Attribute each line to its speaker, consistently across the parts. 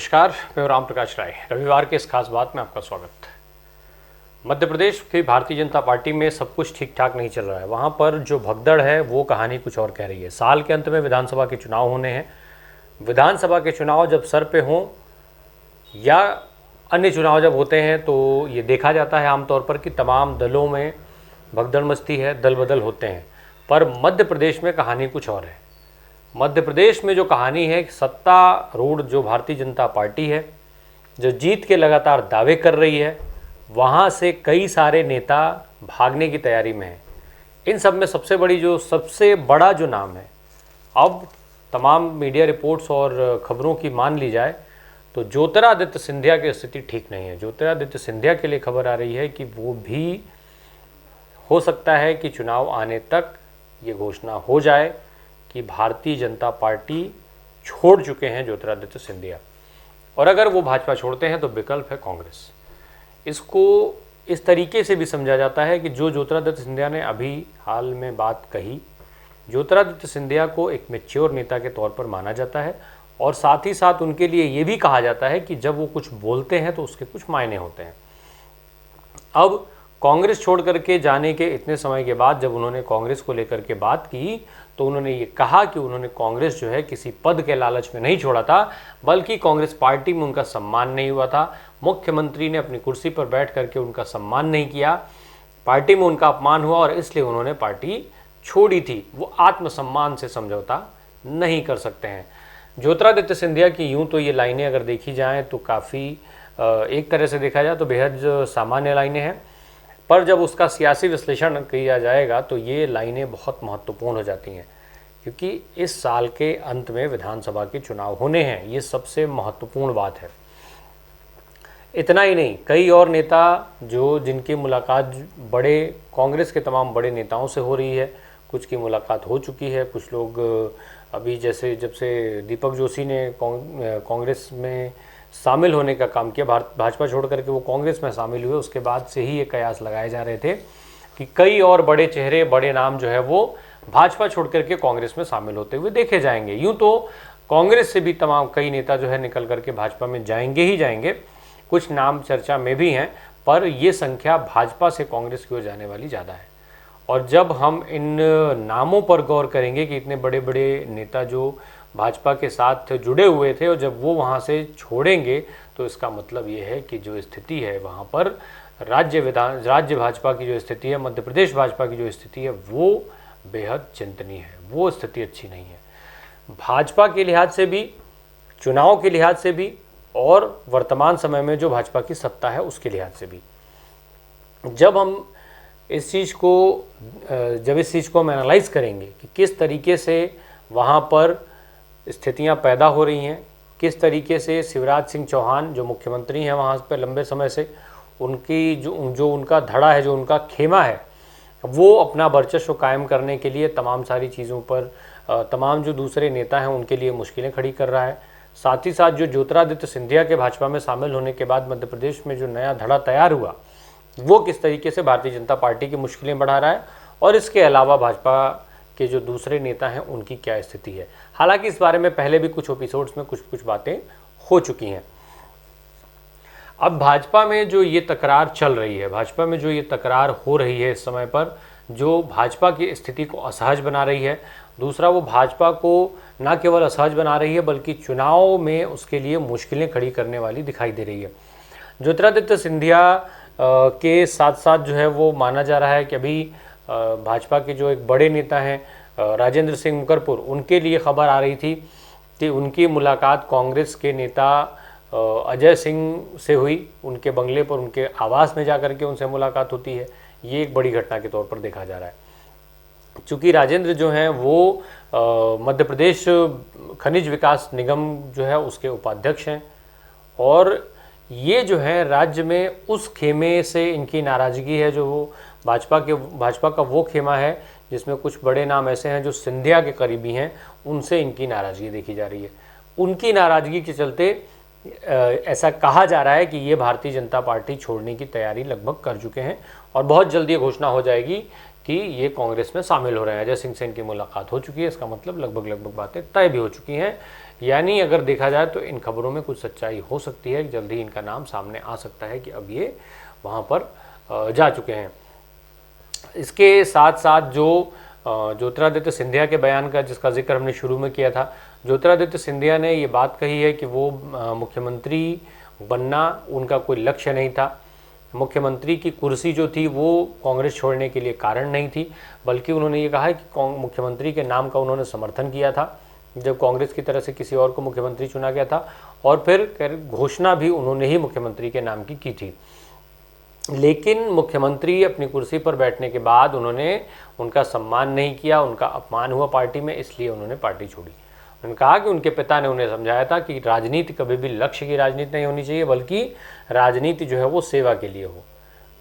Speaker 1: नमस्कार, मैं राम प्रकाश राय। रविवार के इस खास बात में आपका स्वागत। मध्य प्रदेश की भारतीय जनता पार्टी में सब कुछ ठीक ठाक नहीं चल रहा है। वहाँ पर जो भगदड़ है वो कहानी कुछ और कह रही है। साल के अंत में विधानसभा के चुनाव होने हैं। विधानसभा के चुनाव जब सर पे हों या अन्य चुनाव जब होते हैं तो ये देखा जाता है आमतौर पर कि तमाम दलों में भगदड़ मचती है, दल बदल होते हैं। पर मध्य प्रदेश में कहानी कुछ और है। मध्य प्रदेश में जो कहानी है, सत्तारूढ़ जो भारतीय जनता पार्टी है, जो जीत के लगातार दावे कर रही है, वहाँ से कई सारे नेता भागने की तैयारी में हैं। इन सब में सबसे बड़ा जो नाम है, अब तमाम मीडिया रिपोर्ट्स और ख़बरों की मान ली जाए तो ज्योतिरादित्य सिंधिया की स्थिति ठीक नहीं है। ज्योतिरादित्य सिंधिया के लिए खबर आ रही है कि वो भी हो सकता है कि चुनाव आने तक ये घोषणा हो जाए कि भारतीय जनता पार्टी छोड़ चुके हैं ज्योतिरादित्य सिंधिया, और अगर वो भाजपा छोड़ते हैं तो विकल्प है कांग्रेस। इसको इस तरीके से भी समझा जाता है कि जो ज्योतिरादित्य सिंधिया ने अभी हाल में बात कही, ज्योतिरादित्य सिंधिया को एक मैच्योर नेता के तौर पर माना जाता है, और साथ ही साथ उनके लिए ये भी कहा जाता है कि जब वो कुछ बोलते हैं तो उसके कुछ मायने होते हैं। अब कांग्रेस छोड़ करके जाने के इतने समय के बाद जब उन्होंने कांग्रेस को लेकर के बात की तो उन्होंने ये कहा कि उन्होंने कांग्रेस जो है किसी पद के लालच में नहीं छोड़ा था, बल्कि कांग्रेस पार्टी में उनका सम्मान नहीं हुआ था। मुख्यमंत्री ने अपनी कुर्सी पर बैठ करके उनका सम्मान नहीं किया, पार्टी में उनका अपमान हुआ और इसलिए उन्होंने पार्टी छोड़ी थी। वो आत्मसम्मान से समझौता नहीं कर सकते हैं। ज्योतिरादित्य सिंधिया की यूँ तो ये लाइनें अगर देखी जाएँ तो काफ़ी एक तरह से देखा जाए तो बेहद सामान्य लाइनें हैं, पर जब उसका सियासी विश्लेषण किया जाएगा तो ये लाइनें बहुत महत्वपूर्ण हो जाती हैं, क्योंकि इस साल के अंत में विधानसभा के चुनाव होने हैं। ये सबसे महत्वपूर्ण बात है। इतना ही नहीं, कई और नेता जिनकी मुलाकात बड़े कांग्रेस के तमाम बड़े नेताओं से हो रही है, कुछ की मुलाकात हो चुकी है। कुछ लोग अभी जैसे जब से दीपक जोशी ने कांग्रेस में शामिल होने का काम किया, भाजपा छोड़ करके वो कांग्रेस में शामिल हुए, उसके बाद से ही ये कयास लगाए जा रहे थे कि कई और बड़े चेहरे, बड़े नाम जो है वो भाजपा छोड़ करके कांग्रेस में शामिल होते हुए देखे जाएंगे। यूँ तो कांग्रेस से भी तमाम कई नेता जो है निकल करके भाजपा में जाएंगे ही जाएंगे। कुछ नाम चर्चा में भी हैं, पर ये संख्या भाजपा से कांग्रेस की ओर जाने वाली ज़्यादा है। और जब हम इन नामों पर गौर करेंगे कि इतने बड़े बड़े नेता जो भाजपा के साथ जुड़े हुए थे और जब वो वहाँ से छोड़ेंगे तो इसका मतलब ये है कि जो स्थिति है वहाँ पर राज्य भाजपा की जो स्थिति है, मध्य प्रदेश भाजपा की जो स्थिति है, वो बेहद चिंतनीय है। वो स्थिति अच्छी नहीं है, भाजपा के लिहाज से भी, चुनाव के लिहाज से भी, और वर्तमान समय में जो भाजपा की सत्ता है उसके लिहाज से भी। जब इस चीज़ को हम एनालाइज करेंगे कि किस तरीके से वहाँ पर स्थितियां पैदा हो रही हैं, किस तरीके से शिवराज सिंह चौहान जो मुख्यमंत्री हैं वहाँ पर लंबे समय से, उनकी जो उनका धड़ा है, जो उनका खेमा है, वो अपना वर्चस्व कायम करने के लिए तमाम सारी चीज़ों पर तमाम जो दूसरे नेता हैं उनके लिए मुश्किलें खड़ी कर रहा है। साथ ही साथ जो ज्योतिरादित्य सिंधिया के भाजपा में शामिल होने के बाद मध्य प्रदेश में जो नया धड़ा तैयार हुआ, वो किस तरीके से भारतीय जनता पार्टी की मुश्किलें बढ़ा रहा है, और इसके अलावा भाजपा के जो दूसरे नेता हैं उनकी क्या स्थिति है। हालांकि इस बारे में पहले भी कुछ एपिसोड्स में कुछ बातें हो चुकी हैं। अब भाजपा में जो ये तकरार चल रही है, भाजपा में जो ये तकरार हो रही है इस समय पर, जो भाजपा की स्थिति को असहज बना रही है, दूसरा वो भाजपा को न केवल असहज बना रही है बल्कि चुनाव में उसके लिए मुश्किलें खड़ी करने वाली दिखाई दे रही है। ज्योतिरादित्य सिंधिया के साथ साथ जो है वो माना जा रहा है कि अभी भाजपा के जो एक बड़े नेता हैं राजेंद्र सिंह मुकरपुर, उनके लिए खबर आ रही थी कि उनकी मुलाकात कांग्रेस के नेता अजय सिंह से हुई। उनके बंगले पर, उनके आवास में जाकर के उनसे मुलाकात होती है। ये एक बड़ी घटना के तौर पर देखा जा रहा है। चूँकि राजेंद्र जो हैं वो मध्य प्रदेश खनिज विकास निगम जो है उसके उपाध्यक्ष हैं, और ये जो है राज्य में उस खेमे से इनकी नाराज़गी है जो भाजपा का वो खेमा है जिसमें कुछ बड़े नाम ऐसे हैं जो सिंधिया के करीबी हैं, उनसे इनकी नाराज़गी देखी जा रही है। उनकी नाराज़गी के चलते ऐसा कहा जा रहा है कि ये भारतीय जनता पार्टी छोड़ने की तैयारी लगभग कर चुके हैं, और बहुत जल्दी ये घोषणा हो जाएगी कि ये कांग्रेस में शामिल हो रहे हैं। अजय सिंह से इनकी मुलाकात हो चुकी है, इसका मतलब लगभग बातें तय भी हो चुकी हैं। यानी अगर देखा जाए तो इन खबरों में कुछ सच्चाई हो सकती है, जल्दी ही इनका नाम सामने आ सकता है कि अब ये वहाँ पर जा चुके हैं। इसके साथ साथ जो ज्योतिरादित्य सिंधिया के बयान का जिसका जिक्र हमने शुरू में किया था, ज्योतिरादित्य सिंधिया ने ये बात कही है कि वो मुख्यमंत्री बनना उनका कोई लक्ष्य नहीं था। मुख्यमंत्री की कुर्सी जो थी वो कांग्रेस छोड़ने के लिए कारण नहीं थी, बल्कि उन्होंने ये कहा है कि मुख्यमंत्री के नाम का उन्होंने समर्थन किया था जब कांग्रेस की तरफ से किसी और को मुख्यमंत्री चुना गया था, और फिर घोषणा भी उन्होंने ही मुख्यमंत्री के नाम की थी। लेकिन मुख्यमंत्री अपनी कुर्सी पर बैठने के बाद उन्होंने उनका सम्मान नहीं किया, उनका अपमान हुआ पार्टी में, इसलिए उन्होंने पार्टी छोड़ी। उन्होंने कहा कि उनके पिता ने उन्हें समझाया था कि राजनीति कभी भी लक्ष्य की राजनीति नहीं होनी चाहिए, बल्कि राजनीति जो है वो सेवा के लिए हो,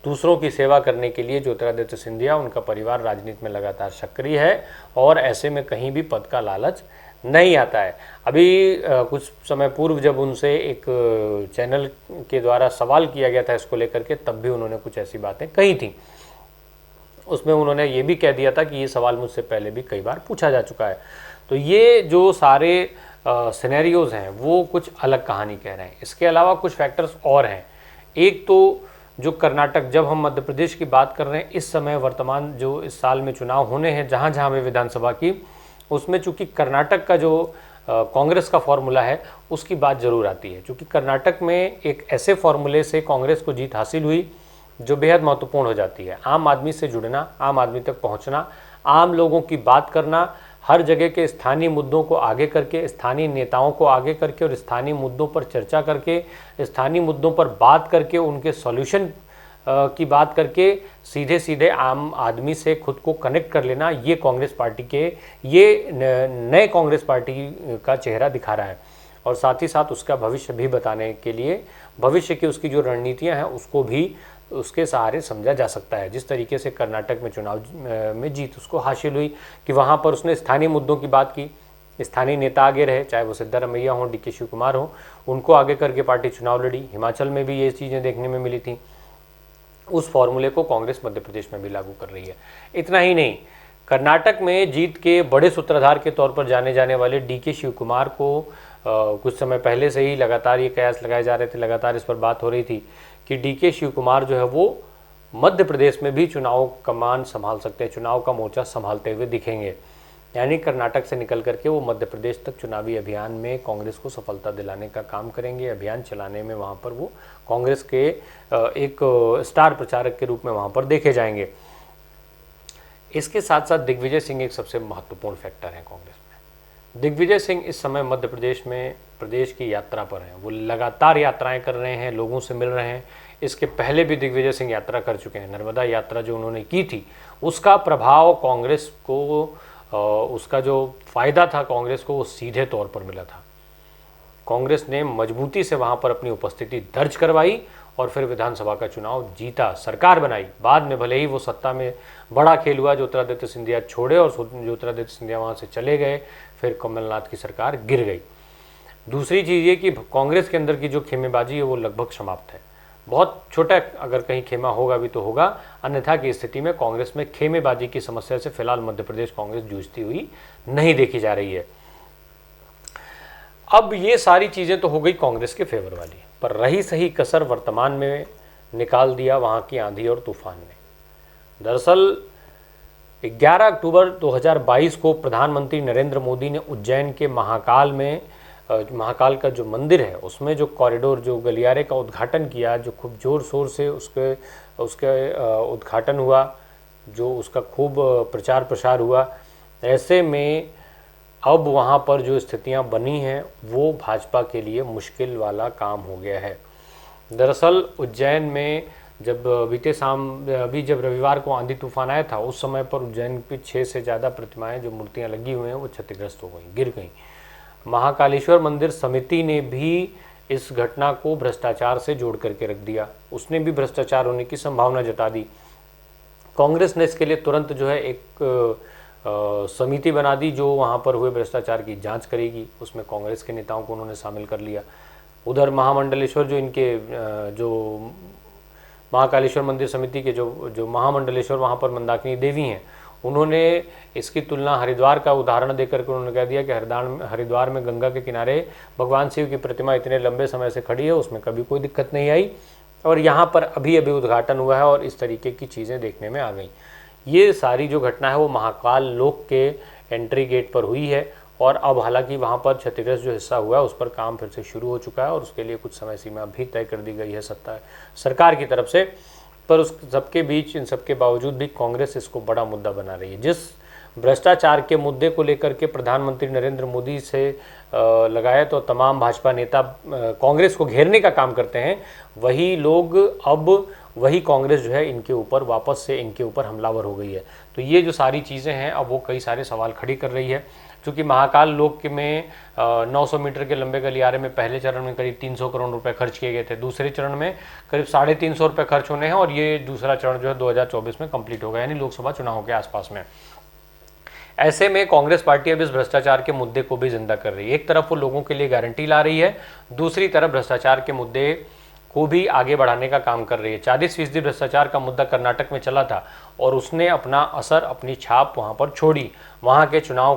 Speaker 1: दूसरों की सेवा करने के लिए। ज्योतिरादित्य सिंधिया, उनका परिवार राजनीति में लगातार सक्रिय है और ऐसे में कहीं भी पद का लालच नहीं आता है। अभी कुछ समय पूर्व जब उनसे एक चैनल के द्वारा सवाल किया गया था इसको लेकर के, तब भी उन्होंने कुछ ऐसी बातें कही थी। उसमें उन्होंने ये भी कह दिया था कि ये सवाल मुझसे पहले भी कई बार पूछा जा चुका है। तो ये जो सारे सिनेरियोज़ हैं वो कुछ अलग कहानी कह रहे हैं। इसके अलावा कुछ फैक्टर्स और हैं। एक तो जो कर्नाटक, जब हम मध्य प्रदेश की बात कर रहे हैं, इस समय वर्तमान जो इस साल में चुनाव होने हैं जहाँ जहाँ में विधानसभा की, उसमें चूँकि कर्नाटक का जो कांग्रेस का फॉर्मूला है उसकी बात ज़रूर आती है। चूँकि कर्नाटक में एक ऐसे फॉर्मूले से कांग्रेस को जीत हासिल हुई जो बेहद महत्वपूर्ण हो जाती है। आम आदमी से जुड़ना, आम आदमी तक पहुँचना, आम लोगों की बात करना, हर जगह के स्थानीय मुद्दों को आगे करके, स्थानीय नेताओं को आगे करके और स्थानीय मुद्दों पर चर्चा करके, स्थानीय मुद्दों पर बात करके, उनके सॉल्यूशन की बात करके सीधे सीधे आम आदमी से खुद को कनेक्ट कर लेना, ये कांग्रेस पार्टी के, ये नए कांग्रेस पार्टी का चेहरा दिखा रहा है। और साथ ही साथ उसका भविष्य भी बताने के लिए, भविष्य की उसकी जो रणनीतियां हैं उसको भी उसके सहारे समझा जा सकता है। जिस तरीके से कर्नाटक में चुनाव में जीत उसको हासिल हुई कि वहाँ पर उसने स्थानीय मुद्दों की बात की, स्थानीय नेता आगे रहे, चाहे वो सिद्धारमैया हों, DK शिव कुमार हों, उनको आगे करके पार्टी चुनाव लड़ी। हिमाचल में भी ये चीज़ें देखने में मिली थी। उस फॉर्मूले को कांग्रेस मध्य प्रदेश में भी लागू कर रही है। इतना ही नहीं, कर्नाटक में जीत के बड़े सूत्रधार के तौर पर जाने जाने वाले DK शिव कुमार को कुछ समय पहले से ही लगातार ये कयास लगाए जा रहे थे, लगातार इस पर बात हो रही थी कि DK शिव कुमार जो है वो मध्य प्रदेश में भी चुनाव कमान संभाल सकते हैं, चुनाव का मोर्चा संभालते हुए दिखेंगे। यानी कर्नाटक से निकल करके वो मध्य प्रदेश तक चुनावी अभियान में कांग्रेस को सफलता दिलाने का काम करेंगे। अभियान चलाने में वहाँ पर वो कांग्रेस के एक स्टार प्रचारक के रूप में वहाँ पर देखे जाएंगे। इसके साथ साथ दिग्विजय सिंह एक सबसे महत्वपूर्ण फैक्टर है कांग्रेस में। दिग्विजय सिंह इस समय मध्य प्रदेश में प्रदेश की यात्रा पर हैं, वो लगातार यात्राएं कर रहे हैं, लोगों से मिल रहे हैं। इसके पहले भी दिग्विजय सिंह यात्रा कर चुके हैं। नर्मदा यात्रा जो उन्होंने की थी उसका प्रभाव कांग्रेस को, उसका जो फ़ायदा था कांग्रेस को, वो सीधे तौर पर मिला था। कांग्रेस ने मजबूती से वहाँ पर अपनी उपस्थिति दर्ज करवाई और फिर विधानसभा का चुनाव जीता, सरकार बनाई। बाद में भले ही वो सत्ता में बड़ा खेल हुआ, ज्योतिरादित्य सिंधिया छोड़े और ज्योतिरादित्य सिंधिया वहाँ से चले गए, फिर कमलनाथ की सरकार गिर गई। दूसरी चीज़ ये कि कांग्रेस के अंदर की जो खेमेबाजी है वो लगभग समाप्त है। बहुत छोटा अगर कहीं खेमा होगा भी तो होगा, अन्यथा की स्थिति में कांग्रेस में खेमेबाजी की समस्या से फिलहाल मध्य प्रदेश कांग्रेस जूझती हुई नहीं देखी जा रही है। अब ये सारी चीज़ें तो हो गई कांग्रेस के फेवर वाली, पर रही सही कसर वर्तमान में निकाल दिया वहाँ की आंधी और तूफान ने। दरअसल 11 अक्टूबर 2022 को प्रधानमंत्री नरेंद्र मोदी ने उज्जैन के महाकाल का जो मंदिर है उसमें जो कॉरिडोर, जो गलियारे का उद्घाटन किया, जो खूब ज़ोर शोर से उसके उद्घाटन हुआ, जो उसका खूब प्रचार प्रसार हुआ। ऐसे में अब वहाँ पर जो स्थितियाँ बनी हैं वो भाजपा के लिए मुश्किल वाला काम हो गया है। दरअसल उज्जैन में जब अभी जब रविवार को आंधी तूफान आया था उस समय पर उज्जैन की 6 से ज़्यादा प्रतिमाएं, जो मूर्तियां लगी हुई हैं, वो क्षतिग्रस्त हो गई, गिर गई। महाकालेश्वर मंदिर समिति ने भी इस घटना को भ्रष्टाचार से जोड़ करके रख दिया, उसने भी भ्रष्टाचार होने की संभावना जता दी। कांग्रेस ने इसके लिए तुरंत जो है एक समिति बना दी जो वहाँ पर हुए भ्रष्टाचार की जांच करेगी। उसमें कांग्रेस के नेताओं को उन्होंने शामिल कर लिया। उधर महामंडलेश्वर जो इनके जो महाकालेश्वर मंदिर समिति के जो जो महामंडलेश्वर वहाँ पर मंदाकिनी देवी हैं, उन्होंने इसकी तुलना हरिद्वार का उदाहरण देकर के उन्होंने कह दिया कि हरिद्वार में गंगा के किनारे भगवान शिव की प्रतिमा इतने लंबे समय से खड़ी है, उसमें कभी कोई दिक्कत नहीं आई, और यहाँ पर अभी अभी उद्घाटन हुआ है और इस तरीके की चीज़ें देखने में आ गई। ये सारी जो घटना है वो महाकाल लोक के एंट्री गेट पर हुई है, और अब हालांकि वहाँ पर क्षतिग्रस्त जो हिस्सा हुआ है उस पर काम फिर से शुरू हो चुका है, और उसके लिए कुछ समय सीमा भी तय कर दी गई है सरकार की तरफ से। पर उस सबके बीच, इन सबके बावजूद भी कांग्रेस इसको बड़ा मुद्दा बना रही है। जिस भ्रष्टाचार के मुद्दे को लेकर के प्रधानमंत्री नरेंद्र मोदी से लगाए तो तमाम भाजपा नेता कांग्रेस को घेरने का काम करते हैं, वही लोग अब वही कांग्रेस जो है इनके ऊपर वापस से इनके ऊपर हमलावर हो गई है। तो ये जो सारी चीज़ें हैं अब वो कई सारे सवाल खड़ी कर रही है, क्योंकि महाकाल लोक में 900 मीटर के लंबे गलियारे में पहले चरण में करीब 300 करोड़ रुपए खर्च किए गए थे, दूसरे चरण में करीब 350 रुपये खर्च होने हैं, और ये दूसरा चरण जो है 2024 में कंप्लीट होगा, यानी लोकसभा चुनाव के आसपास में। ऐसे में कांग्रेस पार्टी अब इस भ्रष्टाचार के मुद्दे को भी जिंदा कर रही है। एक तरफ वो लोगों के लिए गारंटी ला रही है, दूसरी तरफ भ्रष्टाचार के मुद्दे को भी आगे बढ़ाने का काम कर रही है। 40% भ्रष्टाचार का मुद्दा कर्नाटक में चला था और उसने अपना असर, अपनी छाप वहां पर छोड़ी, वहां के चुनाव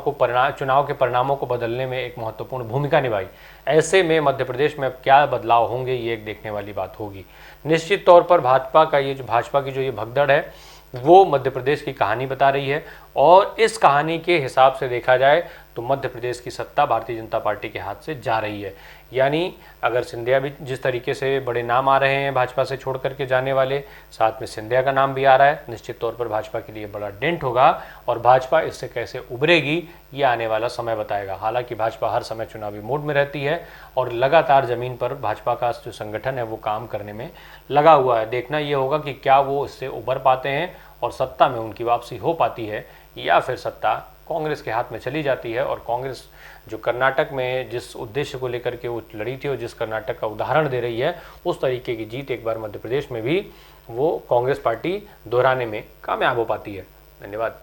Speaker 1: के परिणामों को बदलने में एक महत्वपूर्ण भूमिका निभाई। ऐसे में मध्य प्रदेश में अब क्या बदलाव होंगे, ये एक देखने वाली बात होगी। निश्चित तौर पर भाजपा की जो ये भगदड़ है वो मध्य प्रदेश की कहानी बता रही है, और इस कहानी के हिसाब से देखा जाए तो मध्य प्रदेश की सत्ता भारतीय जनता पार्टी के हाथ से जा रही है। यानी अगर सिंधिया भी, जिस तरीके से बड़े नाम आ रहे हैं भाजपा से छोड़ करके जाने वाले, साथ में सिंधिया का नाम भी आ रहा है, निश्चित तौर पर भाजपा के लिए बड़ा डेंट होगा, और भाजपा इससे कैसे उभरेगी ये आने वाला समय बताएगा। हालांकि भाजपा हर समय चुनावी मोड में रहती है और लगातार ज़मीन पर भाजपा का जो संगठन है वो काम करने में लगा हुआ है। देखना ये होगा कि क्या वो इससे उभर पाते हैं और सत्ता में उनकी वापसी हो पाती है, या फिर सत्ता कांग्रेस के हाथ में चली जाती है। और कांग्रेस जो कर्नाटक में जिस उद्देश्य को लेकर के वो लड़ी थी और जिस कर्नाटक का उदाहरण दे रही है, उस तरीके की जीत एक बार मध्य प्रदेश में भी वो कांग्रेस पार्टी दोहराने में कामयाब हो पाती है। धन्यवाद।